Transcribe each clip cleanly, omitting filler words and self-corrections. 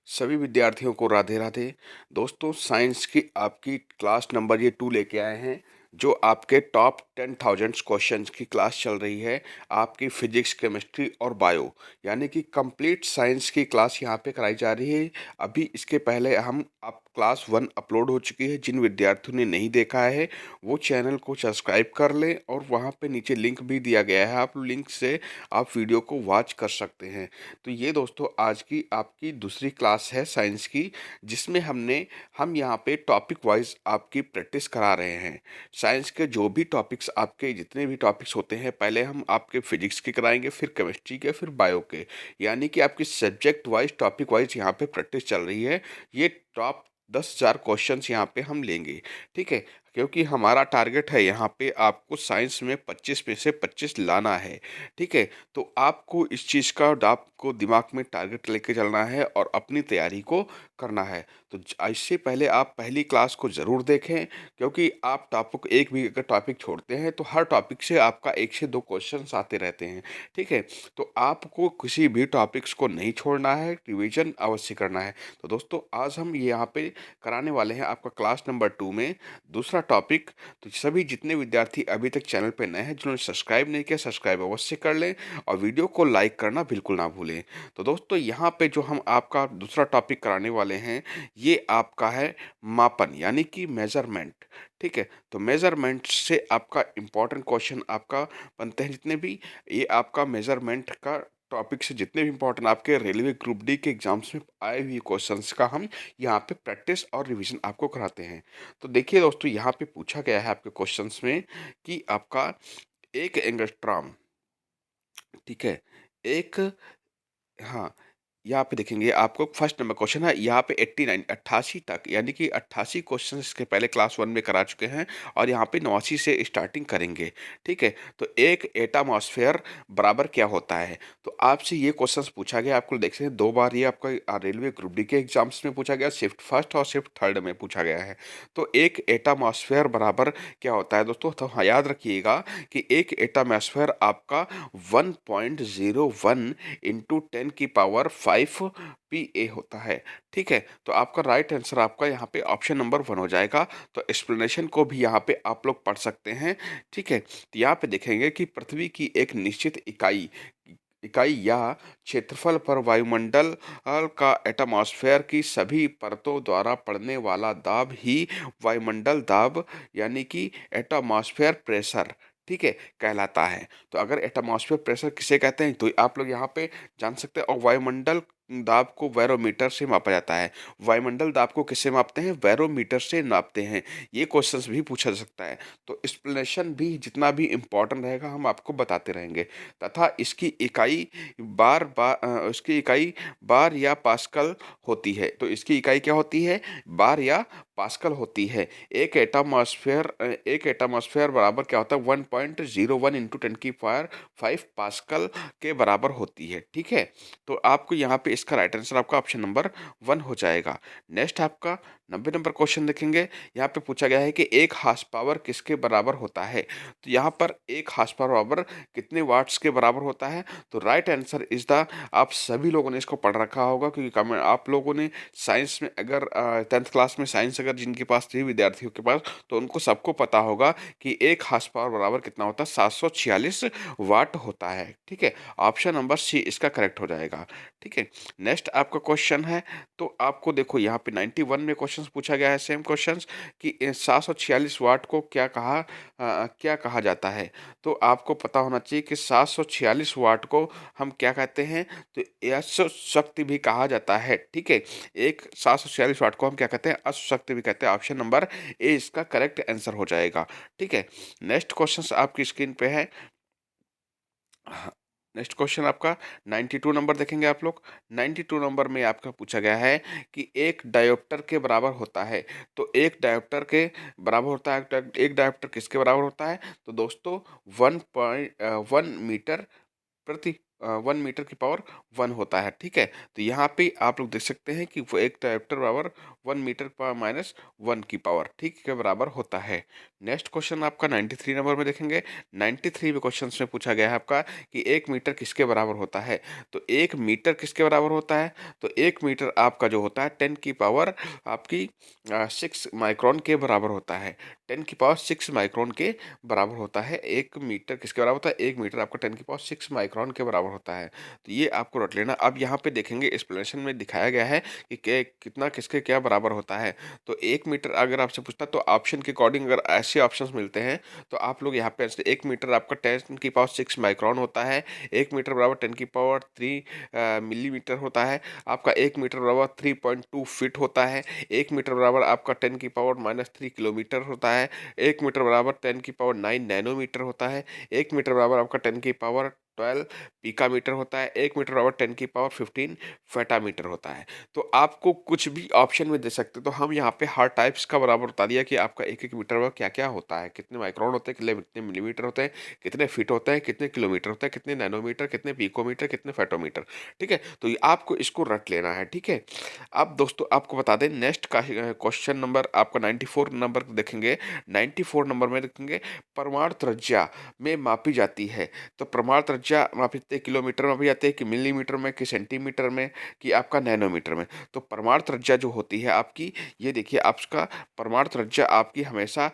सभी विद्यार्थियों को राधे राधे। दोस्तों, साइंस की आपकी क्लास नंबर ये 2 लेके आए हैं, जो आपके टॉप 10,000 क्वेश्चंस की क्लास चल रही है। आपकी फिजिक्स, केमिस्ट्री और बायो यानी कि कंप्लीट साइंस की क्लास यहाँ पे कराई जा रही है। अभी इसके पहले हम आप क्लास 1 अपलोड हो चुकी है। जिन विद्यार्थियों ने नहीं देखा है वो चैनल को सब्सक्राइब कर लें और वहाँ पे नीचे लिंक भी दिया गया है, आप लिंक से आप वीडियो को वॉच कर सकते हैं। तो ये दोस्तों आज की आपकी दूसरी क्लास है साइंस की, जिसमें हम यहाँ पे टॉपिक वाइज आपकी प्रैक्टिस करा रहे हैं। साइंस के जो भी टॉपिक्स, आपके जितने भी टॉपिक्स होते हैं, पहले हम आपके फिजिक्स के कराएंगे, फिर केमिस्ट्री के, फिर बायो के, यानी कि आपकी सब्जेक्ट वाइज, टॉपिक वाइज यहाँ पे प्रैक्टिस चल रही है। ये टॉप 10,000 क्वेश्चंस यहाँ पे हम लेंगे, ठीक है। क्योंकि हमारा टारगेट है यहाँ पे आपको साइंस में 25 में से 25 लाना है, ठीक है। तो आपको इस चीज़ का आपको दिमाग में टारगेट लेके चलना है और अपनी तैयारी को करना है। तो इससे पहले आप पहली क्लास को ज़रूर देखें, क्योंकि आप टॉपिक एक भी अगर टॉपिक छोड़ते हैं तो हर टॉपिक से आपका 1 से 2 क्वेश्चंस आते रहते हैं, ठीक है। तो आपको किसी भी टॉपिक्स को नहीं छोड़ना है, रिवीजन अवश्य करना है। तो दोस्तों, आज हम ये यहाँ पे कराने वाले हैं आपका क्लास नंबर 2 में दूसरा टॉपिक। तो सभी जितने विद्यार्थी अभी तक चैनल पे नए हैं, जिन्होंने सब्सक्राइब नहीं किया, सब्सक्राइब अवश्य कर लें और वीडियो को लाइक करना बिल्कुल ना भूलें। तो दोस्तों, यहाँ पे जो हम आपका दूसरा टॉपिक कराने वाले हैं, ये आपका है मापन यानी कि मेजरमेंट, ठीक है। तो मेजरमेंट से आपका इम्पोर्टेंट क्वेश्चन आपका बनते हैं जितने भी, ये आपका मेजरमेंट का टॉपिक से जितने भी इम्पोर्टेंट आपके रेलवे ग्रुप डी के एग्जाम्स में आए हुए क्वेश्चंस का हम यहाँ पे प्रैक्टिस और रिवीजन आपको कराते हैं। तो देखिए दोस्तों, यहाँ पे पूछा गया है आपके क्वेश्चंस में कि आपका एक एंगस्ट्रॉम, ठीक है, एक, हाँ, यहाँ पे देखेंगे आपको फर्स्ट नंबर क्वेश्चन है यहाँ पे 89 88 तक, यानी कि 88 क्वेश्चन इसके पहले क्लास 1 में करा चुके हैं और यहाँ पे 89 से स्टार्टिंग करेंगे, ठीक है। तो एक एटमॉस्फेयर बराबर क्या होता है? तो आपसे ये क्वेश्चंस पूछा गया, आपको देख सकते हैं 2 बार ये आपका रेलवे ग्रुप डी के एग्जाम्स में पूछा गया, शिफ्ट फर्स्ट और शिफ्ट थर्ड में पूछा गया है। तो एक एटमॉस्फेयर बराबर क्या होता है दोस्तों? तो हाँ, याद रखिएगा कि एक एटमॉस्फेयर आपका 1.01 इंटू 10 की पावर 5 PA होता है, ठीक है। तो आपका राइट आंसर आपका यहाँ पे ऑप्शन नंबर 1 हो जाएगा। तो एक्सप्लेनेशन को भी यहाँ पे आप लोग पढ़ सकते हैं, ठीक है। तो यहाँ पे देखेंगे कि पृथ्वी की एक निश्चित इकाई इकाई या क्षेत्रफल पर वायुमंडल का एटमॉस्फेयर की सभी परतों द्वारा पड़ने वाला दाब ही वायुमंडल दाब यानी कि एटमॉस्फेयर प्रेशर, ठीक है, कहलाता है। तो अगर एटमॉस्फेयर प्रेशर किसे कहते हैं तो आप लोग यहाँ पे जान सकते हैं। और वायुमंडल दाब को बैरोमीटर से मापा जाता है। वायुमंडल दाब को किससे मापते हैं? बैरोमीटर से नापते हैं। ये क्वेश्चंस भी पूछा जा सकता है। तो एक्सप्लेनेशन भी जितना भी इम्पोर्टेंट रहेगा हम आपको बताते रहेंगे। तथा इसकी इकाई बार या पास्कल होती है। तो इसकी इकाई क्या होती है? बार या पास्कल होती है। एक एटमॉस्फेयर बराबर क्या होता है? 1.01 इंटू 10 की पावर 5 पास्कल के बराबर होती है, ठीक है। तो आपको यहाँ पे इसका राइट आंसर आपका ऑप्शन नंबर 1 हो जाएगा। नेक्स्ट आपका 90 नंबर क्वेश्चन देखेंगे। यहाँ पे पूछा गया है कि एक हार्स पावर किसके बराबर होता है? तो यहाँ पर एक हार्स पावर बराबर कितने वाट्स के बराबर होता है? तो राइट आंसर इज द, आप सभी लोगों ने इसको पढ़ रखा होगा, क्योंकि कमेंट आप लोगों ने साइंस में अगर 10th क्लास में साइंस अगर जिनके पास थी, विद्यार्थियों के पास, तो उनको सबको पता होगा कि एक हार्स पावर बराबर कितना होता है? 746 वाट होता है, ठीक है। ऑप्शन नंबर सी इसका करेक्ट हो जाएगा, ठीक है। नेक्स्ट आपका क्वेश्चन है, तो आपको देखो यहाँ पे 91 में क्वेश्चन पूछा गया है, सेम क्वेश्चन कि 746 वाट को क्या कहा जाता है? तो आपको पता होना चाहिए कि 746 वाट को हम क्या कहते हैं? तो अश्व शक्ति भी कहा जाता है, ठीक है। एक 746 वाट को हम क्या कहते हैं? अश्व शक्ति भी कहते हैं। ऑप्शन नंबर ए इसका करेक्ट आंसर हो जाएगा, ठीक है। नेक्स्ट क्वेश्चन आपकी स्क्रीन पे है। हाँ, नेक्स्ट क्वेश्चन आपका 92 नंबर देखेंगे आप लोग। 92 नंबर में आपका पूछा गया है कि एक डायोप्टर के बराबर होता है। तो एक डायोप्टर के बराबर होता है, एक डायोप्टर किसके बराबर होता है? तो दोस्तों 1.1 मीटर प्रति 1 मीटर की पावर 1 होता है, ठीक है? तो यहाँ पे आप लोग देख सकते हैं कि वो 1 डायप्टर बराबर 1 मीटर पावर माइनस 1 की पावर, ठीक, के बराबर होता है। नेक्स्ट क्वेश्चन आपका 93 नंबर में देखेंगे। 93 में क्वेश्चंस में पूछा गया है आपका कि 1 मीटर किसके बराबर होता है? तो 1 मीटर किसके बराबर होता है? तो 1 मीटर आपका जो होता है 10 की पावर आपकी 6 माइक्रोन के बराबर होता है। 10 की पावर 6 माइक्रोन के बराबर होता है। 1 मीटर किसके बराबर होता है? 1 मीटर आपका 10 की पावर 6 माइक्रोन के बराबर होता है। तो ये आपको रट लेना। अब यहाँ पे देखेंगे एक्सप्लेनेशन में दिखाया गया है कि कितना किसके क्या बराबर होता है। तो 1 मीटर अगर आपसे पूछता तो ऑप्शन के अकॉर्डिंग अगर ऐसे ऑप्शंस मिलते हैं तो आप लोग यहाँ पे 1 मीटर आपका 10 की पावर 6 माइक्रोन होता है। 1 मीटर बराबर 10 की पावर 3 मिलीमीटर होता है। आपका 1 मीटर बराबर 3.2 फीट होता है। 1 मीटर बराबर आपका 10 की पावर -3 किलोमीटर होता है। 1 मीटर बराबर 10 की पावर 9 नैनोमीटर होता है। 1 मीटर बराबर आपका 10 की पावर 12 पिकामीटर होता है। 1 मीटर बराबर 10 की पावर 15 फेटामीटर होता है। तो आपको कुछ भी ऑप्शन में दे सकते हैं। तो हम यहाँ पे हर टाइप्स का बराबर बता दिया कि आपका एक-एक मीटर में क्या-क्या होता है, कितने माइक्रोन होते हैं, कितने मिलीमीटर होते हैं, कितने फीट होते हैं, कितने किलोमीटर होते हैं, कितने नैनोमीटर, कितने पिकोमीटर, कितने फेटोमीटर, ठीक है? तो ये आपको इसको रट लेना है, ठीक है? अब दोस्तों आपको बता दें नेक्स्ट का क्वेश्चन नंबर आपका 94 नंबर देखेंगे। 94 नंबर में देखेंगे परमाणु त्रिज्या में मापी जाती है। तो परमाणु त्रिज्या मापी जाती है, किलोमीटर में मापी जाती है कि मिलीमीटर में कि सेंटीमीटर में कि आपका नैनोमीटर में। तो परमाणु त्रिज्या जो होती है आपकी, ये देखिए आपका परमाणु त्रिज्या आपकी हमेशा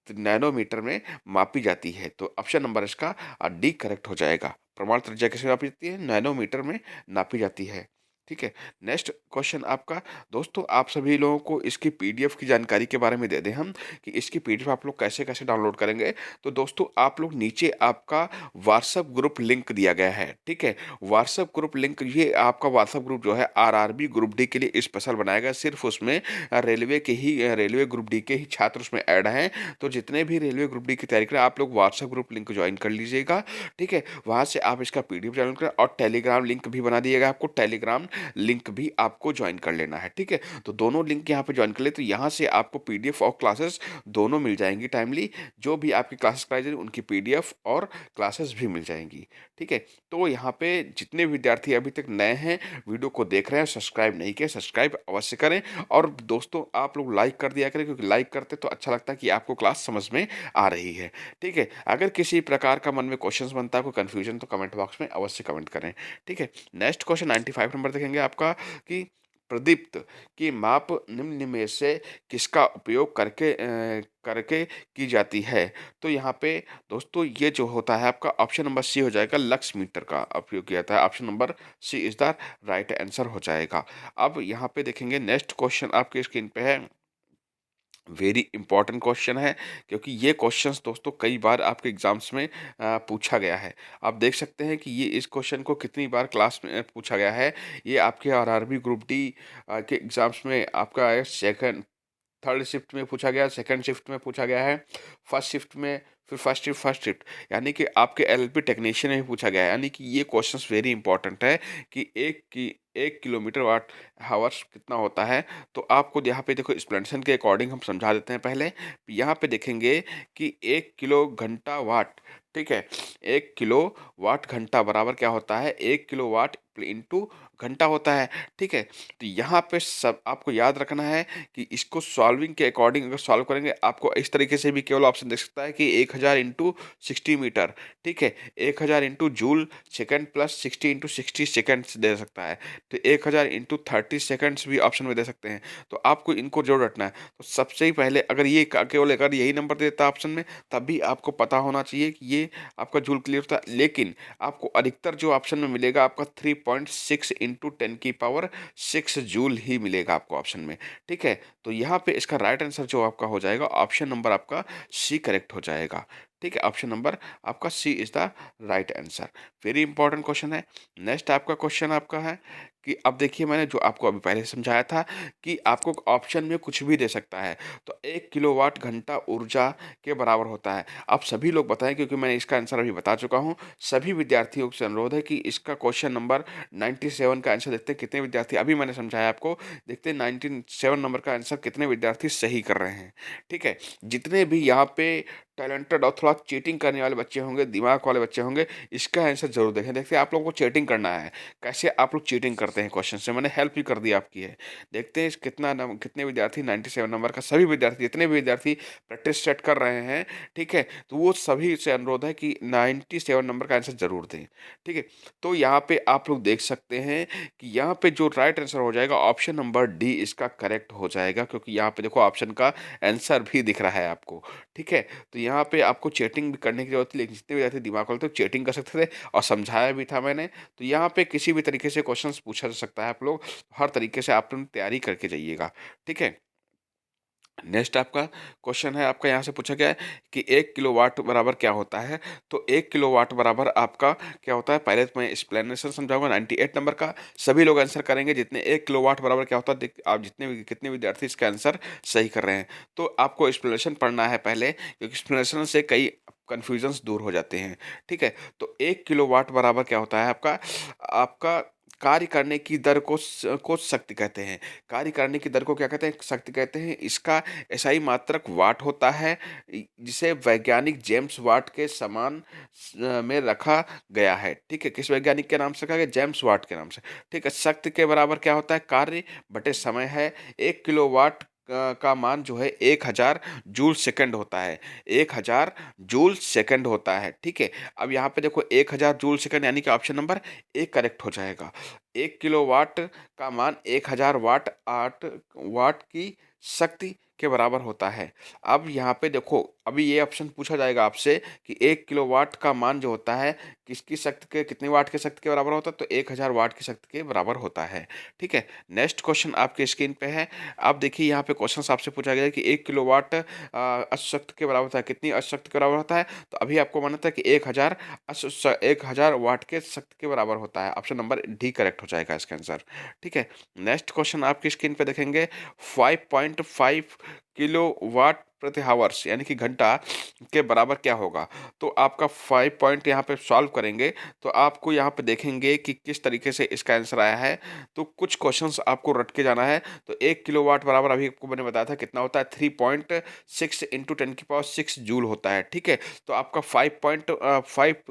नैनोमीटर में मापी जाती है। तो ऑप्शन नंबर इसका डी करेक्ट हो जाएगा। परमाणु त्रिज्या किसमें मापी जाती है? नैनोमीटर में नापी जाती है। ठीक है। नेक्स्ट क्वेश्चन आपका दोस्तों आप सभी लोगों को इसकी पीडीएफ की जानकारी के बारे में दे दें हम कि इसकी पीडीएफ आप लोग कैसे-कैसे डाउनलोड करेंगे। तो दोस्तों आप लोग नीचे आपका व्हाट्सएप ग्रुप लिंक दिया गया है, ठीक है? व्हाट्सएप ग्रुप लिंक ये आपका व्हाट्सएप ग्रुप जो है आरआरबी ग्रुप डी के लिए स्पेशल बनाया गया है। सिर्फ उसमें रेलवे ग्रुप डी के ही छात्र उसमें ऐड हैं। तो जितने भी रेलवे ग्रुप डी की तैयारी कर रहे हैं आप लोग व्हाट्सएप ग्रुप लिंक ज्वाइन कर लीजिएगा, ठीक है? वहाँ से आप इसका पीडीएफ डाउनलोड करें और टेलीग्राम लिंक भी बना दिएगा आपको, टेलीग्राम लिंक भी आपको ज्वाइन कर लेना है, ठीक है? तो दोनों लिंक यहाँ पे ज्वाइन कर ले तो यहाँ से आपको पीडीएफ और क्लासेस दोनों मिल जाएँगी टाइमली। जो भी आपकी क्लासेस कराई जाएँगी उनकी पीडीएफ और क्लासेस भी मिल जाएँगी, ठीक है? तो यहाँ पे जितने विद्यार्थी अभी तक नए हैं, वीडियो को देख रहे हैं, सब्सक्राइब नहीं किए, सब्सक्राइब अवश्य करें और दोस्तों आप लोग लाइक कर दिया करें क्योंकि लाइक करते तो अच्छा लगता है कि आपको क्लास समझ में आ रही है, ठीक है? अगर किसी प्रकार का मन में क्वेश्चंस बनता है, कोई कन्फ्यूजन तो कमेंट बॉक्स में अवश्य कमेंट करें, ठीक है? नेक्स्ट क्वेश्चन 95 नंबर देखेंगे आपका कि प्रदीप्त की माप निम्न में से किसका उपयोग करके की जाती है? तो यहाँ पे दोस्तों ये जो होता है आपका ऑप्शन नंबर सी हो जाएगा, लक्स मीटर का उपयोग किया जाता है। Option number C is the right answer हो जाएगा। अब यहाँ पे देखेंगे नेक्स्ट क्वेश्चन आपके स्क्रीन पे है। वेरी इंपॉर्टेंट क्वेश्चन है क्योंकि ये क्वेश्चंस दोस्तों कई बार आपके एग्जाम्स में पूछा गया है। आप देख सकते हैं कि ये इस क्वेश्चन को कितनी बार क्लास में पूछा गया है। ये आपके आरआरबी ग्रुप डी के एग्जाम्स में आपका सेकंड थर्ड शिफ्ट में पूछा गया, सेकंड शिफ्ट में पूछा गया है, फर्स्ट शिफ्ट में, फिर फर्स्ट शिफ्ट यानी कि आपके एलएलबी टेक्नीशियन में भी पूछा गया है। यानी कि ये क्वेश्चंस वेरी इंपॉर्टेंट है कि 1 किलोमीटर वाट हावर्स कितना होता है। तो आपको यहाँ पे देखो एक्सप्लेनेशन के अकॉर्डिंग हम समझा देते हैं पहले। यहाँ पे देखेंगे कि 1 किलो घंटा वाट, ठीक है? 1 किलो वाट घंटा बराबर क्या होता है? 1 किलो वाट इंटू घंटा होता है, ठीक है? तो यहाँ पे सब आपको याद रखना है कि इसको सॉल्विंग के अकॉर्डिंग अगर सॉल्व करेंगे आपको इस तरीके से भी केवल ऑप्शन दे सकता है कि 1000 इंटू 60 मीटर, ठीक है? 1000 into joule second plus 60 into 60 seconds दे सकता है। तो 1000 इंटू 30 सेकंड्स भी ऑप्शन में दे सकते हैं। तो आपको इनको जोड़ रखना है। तो सबसे ही पहले अगर ये केवल अगर यही नंबर देता है ऑप्शन में तब भी आपको पता होना चाहिए कि ये आपका जूल क्लियर होता है। लेकिन आपको अधिकतर जो ऑप्शन में मिलेगा आपका 3.6 इंटू 10 की पावर 6 जूल ही मिलेगा आपको ऑप्शन में, ठीक है? तो यहाँ पे इसका राइट आंसर जो आपका हो जाएगा ऑप्शन नंबर आपका सी करेक्ट हो जाएगा, ठीक है? ऑप्शन नंबर आपका C is the right answer. Very important question है। नेक्स्ट आपका क्वेश्चन आपका है कि अब देखिए मैंने जो आपको अभी पहले समझाया था कि आपको ऑप्शन में कुछ भी दे सकता है। तो 1 किलोवाट घंटा ऊर्जा के बराबर होता है। आप सभी लोग बताएँ क्योंकि मैंने इसका आंसर अभी बता चुका हूँ। सभी विद्यार्थियों से अनुरोध है कि इसका क्वेश्चन नंबर 97 का आंसर देखते हैं कितने विद्यार्थी अभी मैंने समझाया आपको, देखते हैं 97 नंबर का आंसर कितने विद्यार्थी सही कर रहे हैं, ठीक है? जितने भी यहाँ पे टैलेंटेड और थोड़ा चीटिंग करने वाले बच्चे होंगे, दिमाग वाले बच्चे होंगे, इसका आंसर ज़रूर देखें। देखते हैं आप लोगों को चीटिंग करना है, कैसे आप लोग चीटिंग करते हैं क्वेश्चन से, मैंने हेल्प भी कर दी आपकी है। देखते हैं इस कितने विद्यार्थी 97 नंबर का, सभी विद्यार्थी जितने भी विद्यार्थी प्रैक्टिस सेट कर रहे हैं, ठीक है, तो वो सभी से अनुरोध है कि 97 नंबर का आंसर ज़रूर दें, ठीक है। तो यहाँ पे आप लोग देख सकते हैं कि यहाँ पे जो राइट आंसर हो जाएगा ऑप्शन नंबर डी इसका करेक्ट हो जाएगा, क्योंकि यहाँ पे देखो ऑप्शन का आंसर भी दिख रहा है आपको, ठीक है। तो यहाँ पे आपको चीटिंग भी करने की जरूरत थी, लेकिन जितने विद्यार्थी दिमाग वाले थे चीटिंग कर सकते थे, और समझाया भी था मैंने। तो यहाँ पे किसी भी तरीके से क्वेश्चंस पूछा जा सकता है, आप लोग हर तरीके से आप लोग तैयारी करके जाइएगा, ठीक है। नेक्स्ट आपका क्वेश्चन है, आपका यहाँ से पूछा गया है कि 1 किलोवाट बराबर क्या होता है। तो 1 किलोवाट बराबर आपका क्या होता है, पहले तो मैं एक्सप्लेनेशन समझाऊंगा। 98 नंबर का सभी लोग आंसर करेंगे, जितने 1 किलोवाट बराबर क्या होता है, आप कितने विद्यार्थी इसका आंसर सही कर रहे हैं। तो आपको एक्सप्लेनेशन पढ़ना है पहले, क्योंकि एक्सप्लेनेशन से कई कन्फ्यूजन्स दूर हो जाते हैं, ठीक है। तो 1 किलोवाट बराबर क्या होता है आपका, आपका कार्य करने की दर को शक्ति कहते हैं। कार्य करने की दर को क्या कहते हैं, शक्ति कहते हैं। इसका एसआई मात्रक वाट होता है, जिसे वैज्ञानिक जेम्स वाट के समान में रखा गया है, ठीक है। किस वैज्ञानिक के नाम से रखा गया, जेम्स वाट के नाम से, ठीक है। शक्ति के बराबर क्या होता है, कार्य बटे समय है। 1 किलोवाट का मान जो है 1000 जूल सेकंड होता है, 1000 जूल सेकंड होता है, ठीक है। अब यहाँ पे देखो 1000 जूल सेकंड, यानी कि ऑप्शन नंबर ए करेक्ट हो जाएगा। 1 किलोवाट का मान 1000 वाट की शक्ति के बराबर होता है। अब यहाँ पे देखो, अभी ये ऑप्शन पूछा जाएगा आपसे कि 1 किलोवाट का मान जो होता है किसकी शक्ति के, कितने वाट की शक्ति के बराबर होता है, तो 1000 वाट की शक्ति के बराबर होता है, ठीक है। नेक्स्ट क्वेश्चन आपके स्क्रीन पे है। आप देखिए यहाँ पे क्वेश्चन आपसे पूछा गया है कि 1 किलोवाट अशक्त के बराबर होता है, कितनी अशक्त के बराबर होता है। तो अभी आपको माना था कि 1000 वाट के शक्ति के बराबर होता है। ऑप्शन नंबर डी करेक्ट हो जाएगा इसका आंसर, ठीक है। नेक्स्ट क्वेश्चन आपकी स्क्रीन पे देखेंगे, 5.5 किलो वाट प्रति हावर्स, यानी कि घंटा के बराबर क्या होगा। तो आपका 5 पॉइंट यहाँ पे सॉल्व करेंगे, तो आपको यहाँ पे देखेंगे कि किस तरीके से इसका आंसर आया है। तो कुछ क्वेश्चंस आपको रट के जाना है। तो 1 किलोवाट बराबर अभी आपको मैंने बताया था कितना होता है, 3.6 इंटू 10 की पावर 6 जूल होता है, ठीक है। तो आपका 5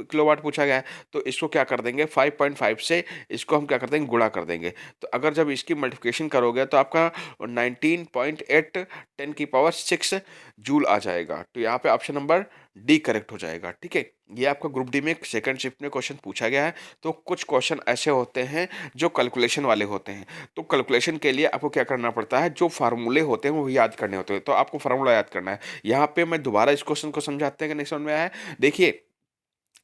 किलोवाट पूछा गया है, तो इसको क्या कर देंगे, 5.5 से इसको हम क्या कर देंगे, गुणा कर देंगे। तो अगर जब इसकी मल्टीप्लिकेशन करोगे तो आपका 19.8 10 की पावर 6 जूल आ जाएगा। तो यहाँ पे ऑप्शन नंबर डी करेक्ट हो जाएगा, ठीक है। ये आपका ग्रुप डी में सेकंड शिफ्ट में क्वेश्चन पूछा गया है। तो कुछ क्वेश्चन ऐसे होते हैं जो कैलकुलेशन वाले होते हैं। तो कैलकुलेशन के लिए आपको क्या करना पड़ता है, जो फार्मूले होते हैं वो याद करने होते हैं। तो आपको फार्मूला याद करना है। यहाँ पे मैं दोबारा इस क्वेश्चन को समझाते हैं कि नहीं समझ में आया है। देखिए,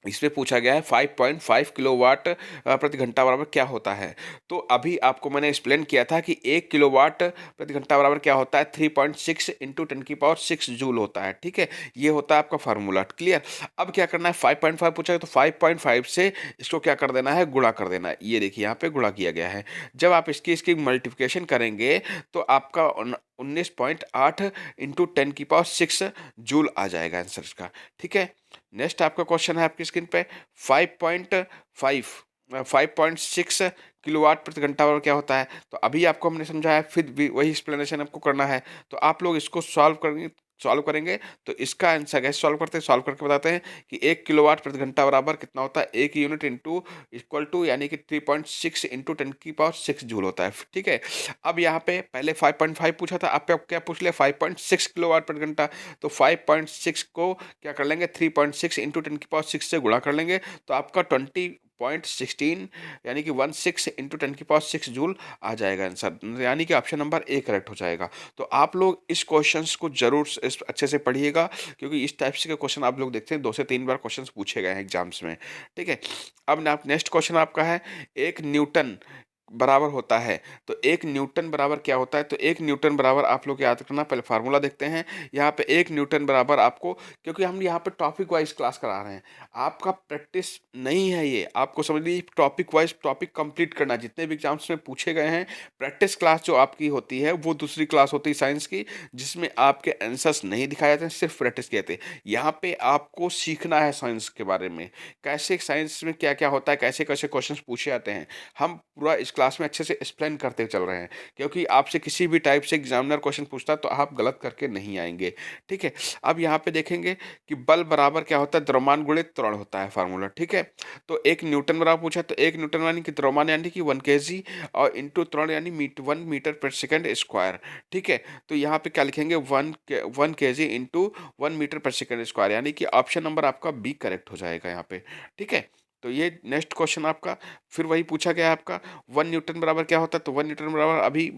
इसमें पूछा गया है 5.5 किलोवाट प्रति घंटा बराबर क्या होता है। तो अभी आपको मैंने एक्सप्लेन किया था कि 1 किलोवाट प्रति घंटा बराबर क्या होता है, 3.6 इंटू 10 की पावर 6 जूल होता है, ठीक है। ये होता है आपका फार्मूला, क्लियर। अब क्या करना है, 5.5 पूछा है तो 5.5 से इसको क्या कर देना है, गुणा कर देना है। ये देखिए यहाँ पे गुणा किया गया है। जब आप इसकी मल्टीप्लिकेशन करेंगे तो आपका 19.8 इंटू 10 की पावर 6 जूल आ जाएगा आंसर इसका, ठीक है। नेक्स्ट आपका क्वेश्चन है आपकी स्क्रीन पे, 5.5 5.6 किलोवाट प्रति घंटा बराबर क्या होता है। तो अभी आपको हमने समझाया, फिर भी वही एक्सप्लेनेशन आपको करना है। तो आप लोग इसको सॉल्व करेंगे तो इसका आंसर कैसे सॉल्व करके बताते हैं कि 1 किलोवाट प्रति घंटा बराबर कितना होता है, 1 यूनिट इंटू इक्वल टू, यानी कि 3.6 इंटू 10 की पावर 6 जूल होता है, ठीक है। अब यहाँ पे पहले 5.5 पूछा था, आप पे क्या पूछ लिया, 5.6 किलोवाट प्रति घंटा। तो 5.6 को क्या कर लेंगे, 3.6 इंटू 10 की पावर 6 से गुणा कर लेंगे। तो आपका 20.16, यानी कि 16 इंटू 10 की पावर 6 जूल आ जाएगा आंसर, यानी कि ऑप्शन नंबर ए करेक्ट हो जाएगा। तो आप लोग इस क्वेश्चंस को जरूर अच्छे से पढ़िएगा, क्योंकि इस टाइप से क्वेश्चन आप लोग देखते हैं 2 से 3 बार क्वेश्चंस पूछे गए हैं एग्जाम्स में, ठीक है। अब ना नेक्स्ट क्वेश्चन आपका है, 1 न्यूटन बराबर होता है। तो 1 न्यूटन बराबर क्या होता है। तो 1 न्यूटन बराबर आप लोग याद रखना, पहले फार्मूला देखते हैं। यहाँ पे 1 न्यूटन बराबर आपको, क्योंकि हम यहाँ पे टॉपिक वाइज क्लास करा रहे हैं, आपका प्रैक्टिस नहीं है ये, आपको समझ लीजिए टॉपिक वाइज टॉपिक कंप्लीट करना। जितने भी एग्जाम्स में पूछे गए हैं, प्रैक्टिस क्लास जो आपकी होती है वो दूसरी क्लास होती है साइंस की, जिसमें आपके आंसर्स नहीं दिखाए जाते हैं, सिर्फ प्रैक्टिस किए जाते हैं। यहाँ पे आपको सीखना है साइंस के बारे में, कैसे साइंस में क्या क्या होता है, कैसे कैसे क्वेश्चन पूछे जाते हैं। हम पूरा क्लास में अच्छे से एक्सप्लेन करते चल रहे हैं, क्योंकि आपसे किसी भी टाइप से एग्जामिनर क्वेश्चन पूछता है तो आप गलत करके नहीं आएंगे। ठीक है, अब यहाँ पे देखेंगे कि बल बराबर क्या होता है, द्रव्यमान गुणित त्वरण होता है फार्मूला। ठीक है, तो 1 न्यूटन बराबर पूछा, तो 1 न्यूटन यानी कि द्रव्यमान यानी कि 1 kg, और इंटू त्वरण यानी 1 मीटर पर सेकंड स्क्वायर। ठीक है, तो यहाँ पे क्या लिखेंगे, 1 kg इंटू 1 मीटर पर सेकंड स्क्वायर, यानी कि ऑप्शन नंबर आपका बी करेक्ट हो जाएगा यहाँ पे। ठीक है, तो ये नेक्स्ट क्वेश्चन आपका फिर वही पूछा गया है आपका, 1 न्यूटन बराबर क्या होता है, तो 1 न्यूटन बराबर अभी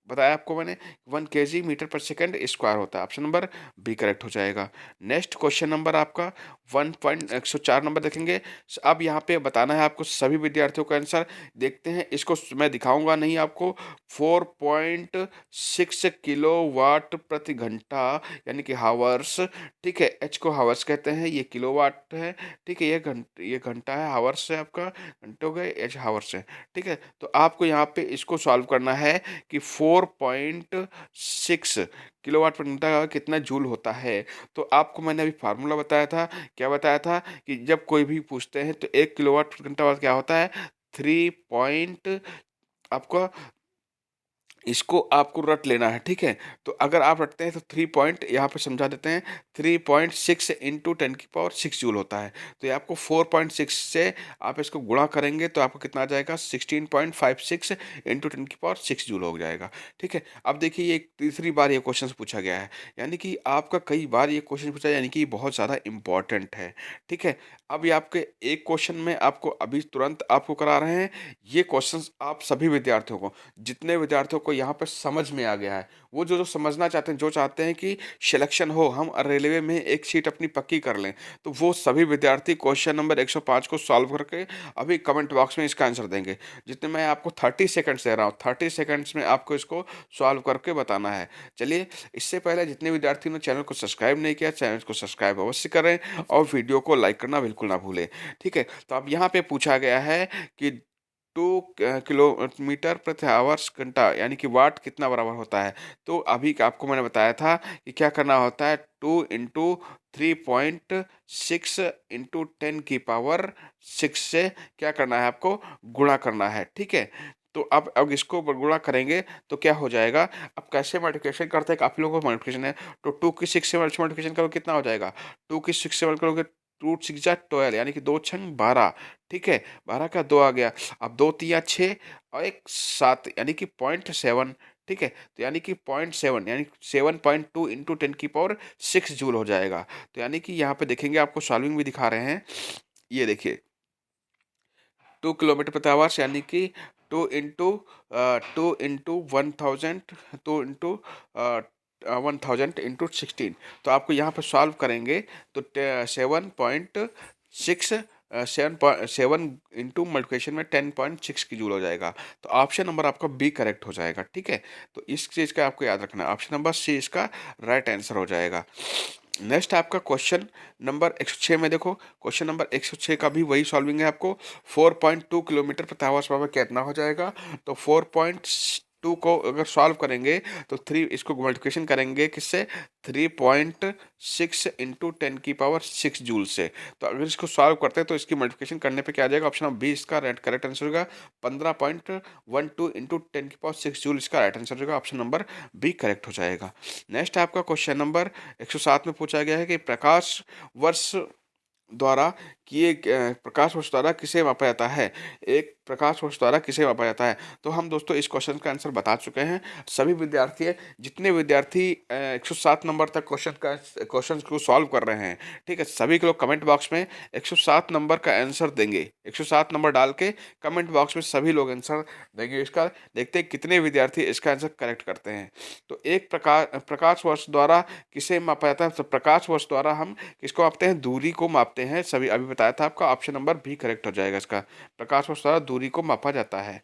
बताया आपको मैंने, 1 kg मीटर पर सेकंड स्क्वायर होता है। ऑप्शन नंबर बी करेक्ट हो जाएगा। नेक्स्ट क्वेश्चन नंबर आपका 1.104 नंबर देखेंगे। अब यहाँ पे बताना है आपको सभी विद्यार्थियों का आंसर। देखते हैं, इसको मैं दिखाऊंगा नहीं आपको। 4.6 किलो वाट प्रति घंटा यानी कि हावर्स। ठीक है, एच को हावर्स कहते हैं, ये किलोवाट है। ठीक है, ये घंटा है, हावर्स है आपका, घंटे हो गए, एच हावर्स है। ठीक है, तो आपको यहाँ पे इसको सॉल्व करना है कि 4.6 किलोवाट प्रति घंटा का कितना जूल होता है। तो आपको मैंने अभी फार्मूला बताया था, क्या बताया था कि जब कोई भी पूछते हैं तो 1 किलोवाट प्रति घंटा क्या होता है, 3 आपका, इसको आपको रट लेना है। ठीक है, तो अगर आप रटते हैं तो 3 यहाँ पे समझा देते हैं, 3.6 इंटू 10 की पावर 6 जूल होता है। तो ये आपको 4.6 से आप इसको गुणा करेंगे तो आपको कितना आ जाएगा, 16.56 इंटू 10 की पावर 6 जूल हो जाएगा। ठीक है, अब देखिए ये तीसरी बार ये क्वेश्चन पूछा गया है, यानी कि आपका कई बार ये क्वेश्चन पूछा, यानी कि बहुत ज़्यादा इंपॉर्टेंट है। ठीक है, अब ये आपके एक क्वेश्चन में आपको अभी तुरंत आपको करा रहे हैं। ये क्वेश्चन आप सभी विद्यार्थियों को, जितने विद्यार्थियों को यहाँ पर समझ में आ गया है, वो जो जो समझना चाहते हैं, जो चाहते हैं कि सिलेक्शन हो, हम रेलवे में एक सीट अपनी पक्की कर लें, तो वो सभी विद्यार्थी क्वेश्चन नंबर 105 को सॉल्व करके अभी कमेंट बॉक्स में इसका आंसर देंगे। जितने मैं आपको 30 सेकंड्स दे रहा हूँ, 30 सेकंड्स में आपको इसको सॉल्व करके बताना है। चलिए, इससे पहले जितने विद्यार्थियों ने चैनल को सब्सक्राइब नहीं किया, चैनल को सब्सक्राइब अवश्य करें और वीडियो को लाइक करना बिल्कुल ना भूलें। ठीक है, तो अब यहाँ पे पूछा गया है कि 2 किलोमीटर प्रति आवर्स घंटा यानी कि वाट कितना बराबर होता है। तो अभी आपको मैंने बताया था कि क्या करना होता है, 2 इंटू 3.6 इंटू 10 की पावर 6 से क्या करना है, आपको गुणा करना है। ठीक है, तो अब इसको गुणा करेंगे तो क्या हो जाएगा, अब कैसे मल्टीप्लिकेशन करते हैं, काफ़ी लोगों को मल्टीप्लिकेशन है, तो 2 की 6 से मल्टीप्लिकेशन करोगे कितना हो जाएगा, 2 की 6 से मल्टीप्लिकेशन करोगे, 2 6 जा 12 यानी कि 2 6 12। ठीक है, 12 का 2 आ गया, अब 2 3 6 और 1 7 यानी कि 0.7। ठीक है, तो यानी कि 0.7 यानी 7.2 इंटू 10 की पावर 6 जूल हो जाएगा। तो यानी कि यहाँ पे देखेंगे, आपको सॉल्विंग भी दिखा रहे हैं, ये देखिए 2 किलोमीटर प्रति आवर्स यानी कि 2 इंटू 1000 तो आपको यहाँ पर सॉल्व करेंगे तो 7.6 7 इंटू मल्टीप्लिकेशन में 10.6 की जूल हो जाएगा। तो ऑप्शन नंबर आपका बी करेक्ट हो जाएगा। ठीक है, तो इस चीज़ का आपको याद रखना है, ऑप्शन नंबर सी इसका राइट आंसर हो जाएगा। नेक्स्ट आपका क्वेश्चन नंबर 106 में देखो, क्वेश्चन नंबर 106 का भी वही सॉल्विंग है आपको। 4.2 किलोमीटर प्रति आवर्स बराबर कितना हो जाएगा, तो 4.2 को अगर सॉल्व करेंगे तो 3 इसको मल्टीप्लिकेशन करेंगे किससे, 3.6 इंटू 10 की पावर 6 जूल से। तो अगर इसको सॉल्व करते हैं तो इसकी मल्टीप्लिकेशन करने पे क्या आ जाएगा, ऑप्शन नंबर बी इसका करेक्ट आंसर होगा। 15.12 इंटू 10 की पावर 6 जूल इसका राइट आंसर होगा, ऑप्शन नंबर बी करेक्ट हो जाएगा। नेक्स्ट आपका क्वेश्चन नंबर 107 में पूछा गया है कि वर्ष द्वारा प्रकाश वर्ष द्वारा किसे मापा जाता है, एक प्रकाश वर्ष द्वारा किसे मापा जाता है। तो हम दोस्तों इस क्वेश्चन का आंसर बता चुके हैं। सभी विद्यार्थी जितने विद्यार्थी 107 नंबर तक क्वेश्चन को सॉल्व कर रहे हैं, ठीक है, सभी के लोग कमेंट बॉक्स में 107 नंबर का आंसर देंगे। 107 नंबर डाल के कमेंट बॉक्स में सभी लोग आंसर देंगे इसका। देखते हैं कितने विद्यार्थी इसका आंसर करेक्ट करते हैं। तो एक प्रकाश वर्ष द्वारा किसे मापा जाता है, तो प्रकाश वर्ष द्वारा हम किसको मापते हैं, दूरी को मापते हैं। सभी अभी बताया था आपका, ऑप्शन नंबर भी करेक्ट हो जाएगा इसका, प्रकाश वर्ष द्वारा दूरी को मापा जाता है।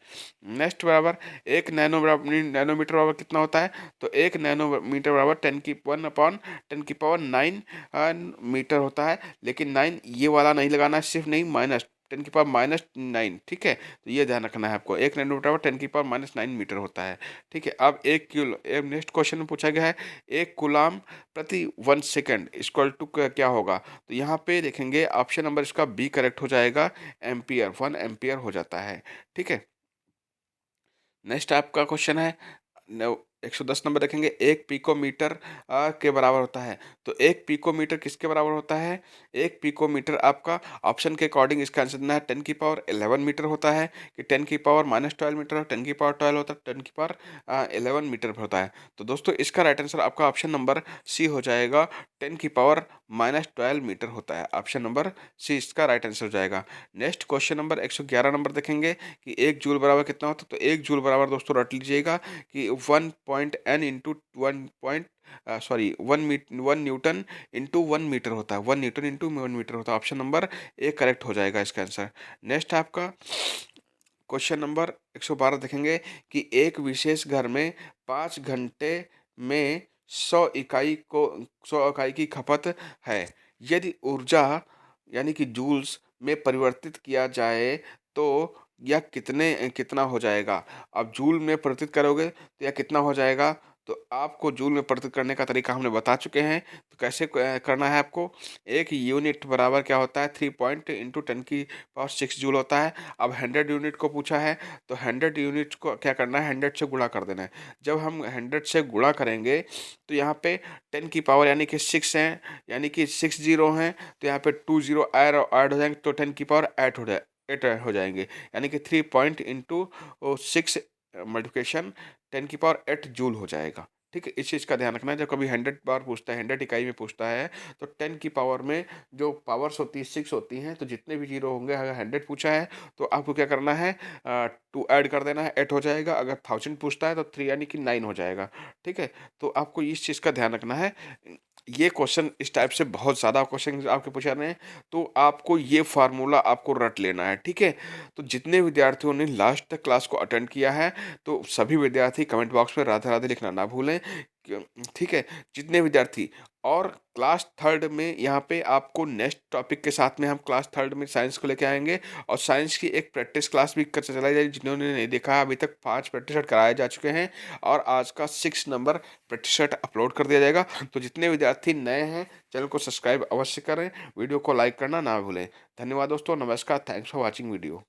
नेक्स्ट बराबर एक नैनोमीटर बराबर कितना होता है, तो 1 नैनोमीटर बराबर 10 की पावर 9 मीटर होता है। लेकिन 9 ये वाला नहीं लगाना है, सिर्फ नहीं, माइनस 10 की पावर -9। ठीक है, तो ये ध्यान रखना है आपको, 1 नैनोमीटर बराबर 10 की पावर-9 मीटर होता है। ठीक है, अब नेक्स्ट क्वेश्चन में पूछा गया है, 1 कूलाम प्रति 1 सेकंड इक्वल टू क्या होगा। तो यहाँ पे देखेंगे ऑप्शन नंबर इसका बी करेक्ट हो जाएगा, एम्पियर, 1 एम्पियर हो जाता है। ठीक है, नेक्स्ट आपका क्वेश्चन है 110 नंबर देखेंगे, एक पिकोमीटर के बराबर होता है। तो एक पिकोमीटर किसके बराबर होता है? एक पिकोमीटर आपका ऑप्शन के अकॉर्डिंग इसका आंसर देना है 10 की पावर 11 मीटर होता है, कि 10 की पावर -12 मीटर, और 10 की पावर 12 होता है, 10 की पावर 11 मीटर पर होता है। तो दोस्तों इसका राइट आंसर आपका ऑप्शन नंबर सी हो जाएगा, 10 की पावर -12 मीटर होता है। ऑप्शन नंबर सी इसका राइट आंसर हो जाएगा। नेक्स्ट क्वेश्चन नंबर 111 नंबर देखेंगे कि 1 जूल बराबर कितना होता है? तो 1 जूल बराबर दोस्तों रट लीजिएगा कि 1 इंटू 1 न्यूटन इंटू 1 मीटर होता है। 1 न्यूटन इंटू 1 मीटर होता है। ऑप्शन नंबर ए करेक्ट हो जाएगा इसका आंसर। नेक्स्ट आपका क्वेश्चन नंबर 112 देखेंगे कि एक विशेष घर में 5 घंटे में 100 इकाई की खपत है। यदि ऊर्जा यानी कि जूल्स में परिवर्तित किया जाए तो यह कितना हो जाएगा? आप जूल में परिवर्तित करोगे तो यह कितना हो जाएगा? तो आपको जूल में परिवर्तित करने का तरीका हमने बता चुके हैं। तो कैसे करना है आपको? एक यूनिट बराबर क्या होता है? 3 पॉइंट इंटू 10 की पावर 6 जूल होता है। अब 100 यूनिट को पूछा है, तो 100 यूनिट को क्या करना है? 100 से गुणा कर देना है। जब हम 100 से गुणा करेंगे तो यहाँ पे 10 की पावर यानी कि 6 हैं, यानी कि 6 जीरो हैं, तो यहाँ पे 2 जीरो ऐड हो जाएंगे, तो 10 की पावर 8 हो जाएंगे, यानी कि 3 पॉइंट इंटू 6 मल्टीप्लिकेशन 10 की पावर 8 जूल हो जाएगा। ठीक है, इस चीज़ का ध्यान रखना है। जब कभी 100 बार पूछता है, 100 इकाई में पूछता है, तो 10 की पावर में जो पावर्स होती है 6 होती हैं, तो जितने भी जीरो होंगे, अगर 100 पूछा है तो आपको क्या करना है? 2 ऐड कर देना है, 8 हो जाएगा। अगर 1000 पूछता है तो 3 यानी कि 9 हो जाएगा। ठीक है, तो आपको इस चीज़ का ध्यान रखना है। ये क्वेश्चन इस टाइप से बहुत ज़्यादा क्वेश्चन आपके पूछा रहे हैं, तो आपको ये फार्मूला आपको रट लेना है। ठीक है, तो जितने विद्यार्थियों ने लास्ट तक क्लास को अटेंड किया है, तो सभी विद्यार्थी कमेंट बॉक्स में राधे राधे लिखना ना भूलें। ठीक है, जितने विद्यार्थी, और क्लास थर्ड में यहाँ पे आपको नेक्स्ट टॉपिक के साथ में हम क्लास थर्ड में साइंस को लेके आएंगे, और साइंस की एक प्रैक्टिस क्लास भी कर चलाई जाएगी। जिन्होंने नहीं देखा है अभी तक, 5 प्रैक्टिस सेट कराए जा चुके हैं, और आज का 6 नंबर प्रैक्टिस सेट अपलोड कर दिया जाएगा। तो जितने विद्यार्थी नए हैं, चैनल को सब्सक्राइब अवश्य करें, वीडियो को लाइक करना ना भूलें। धन्यवाद दोस्तों, नमस्कार, थैंक्स फॉर वॉचिंग वीडियो।